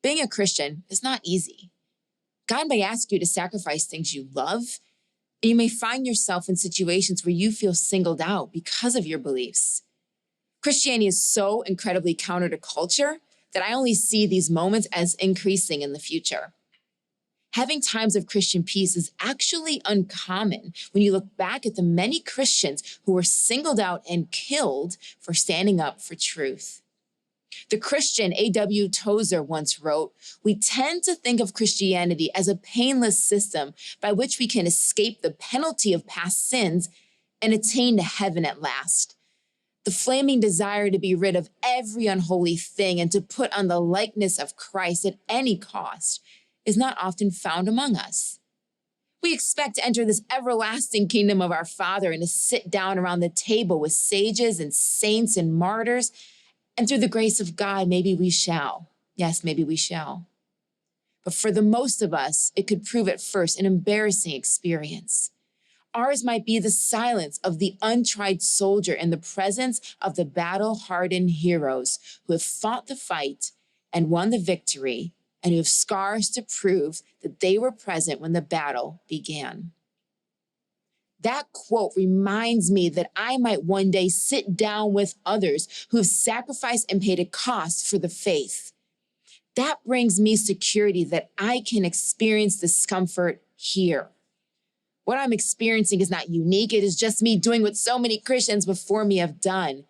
Being a Christian is not easy. God may ask you to sacrifice things you love, and you may find yourself in situations where you feel singled out because of your beliefs. Christianity is so incredibly counter to culture that I only see these moments as increasing in the future. Having times of Christian peace is actually uncommon when you look back at the many Christians who were singled out and killed for standing up for truth. The Christian A.W. Tozer once wrote, "We tend to think of Christianity as a painless system by which we can escape the penalty of past sins and attain to heaven at last. The flaming desire to be rid of every unholy thing and to put on the likeness of Christ at any cost is not often found among us. We expect to enter this everlasting kingdom of our Father and to sit down around the table with sages and saints and martyrs, and through the grace of God, maybe we shall. Yes, maybe we shall. But for the most of us, it could prove at first an embarrassing experience. Ours might be the silence of the untried soldier in the presence of the battle-hardened heroes who have fought the fight and won the victory and who have scars to prove that they were present when the battle began." That quote reminds me that I might one day sit down with others who have sacrificed and paid a cost for the faith. That brings me security that I can experience discomfort here. What I'm experiencing is not unique. It is just me doing what so many Christians before me have done.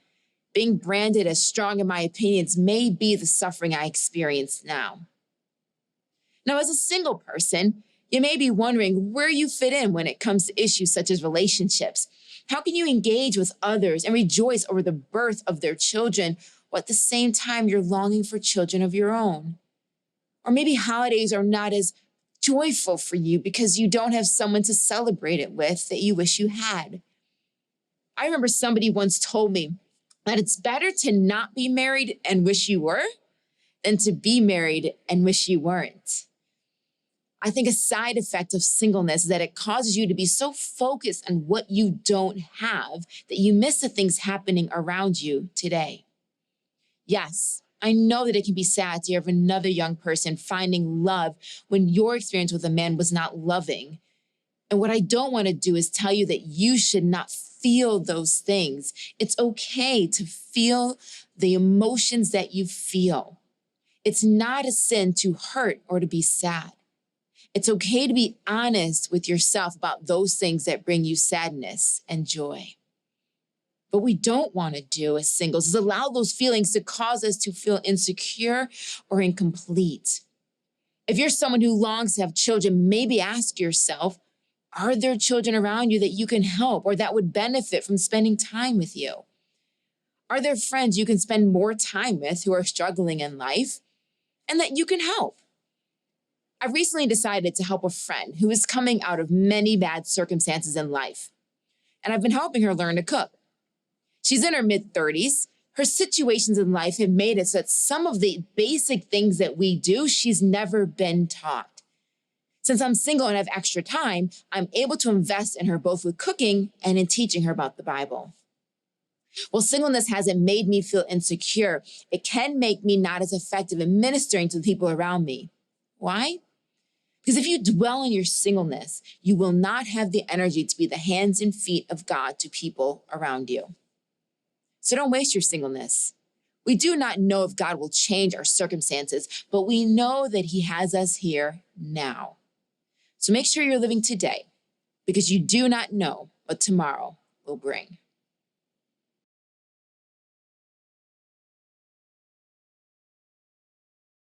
Being branded as strong in my opinions may be the suffering I experience now. Now, as a single person, you may be wondering where you fit in when it comes to issues such as relationships. How can you engage with others and rejoice over the birth of their children, while at the same time you're longing for children of your own? Or maybe holidays are not as joyful for you because you don't have someone to celebrate it with that you wish you had. I remember somebody once told me that it's better to not be married and wish you were than to be married and wish you weren't. I think a side effect of singleness is that it causes you to be so focused on what you don't have that you miss the things happening around you today. Yes, I know that it can be sad to hear of another young person finding love when your experience with a man was not loving. And what I don't want to do is tell you that you should not feel those things. It's okay to feel the emotions that you feel. It's not a sin to hurt or to be sad. It's okay to be honest with yourself about those things that bring you sadness and joy. What we don't want to do as singles is allow those feelings to cause us to feel insecure or incomplete. If you're someone who longs to have children, maybe ask yourself, are there children around you that you can help or that would benefit from spending time with you? Are there friends you can spend more time with who are struggling in life and that you can help? I recently decided to help a friend who is coming out of many bad circumstances in life, and I've been helping her learn to cook. She's in her mid-30s. Her situations in life have made it so that some of the basic things that we do, she's never been taught. Since I'm single and have extra time, I'm able to invest in her both with cooking and in teaching her about the Bible. While singleness hasn't made me feel insecure, it can make me not as effective in ministering to the people around me. Why? Because if you dwell in your singleness, you will not have the energy to be the hands and feet of God to people around you. So don't waste your singleness. We do not know if God will change our circumstances, but we know that He has us here now. So make sure you're living today, because you do not know what tomorrow will bring.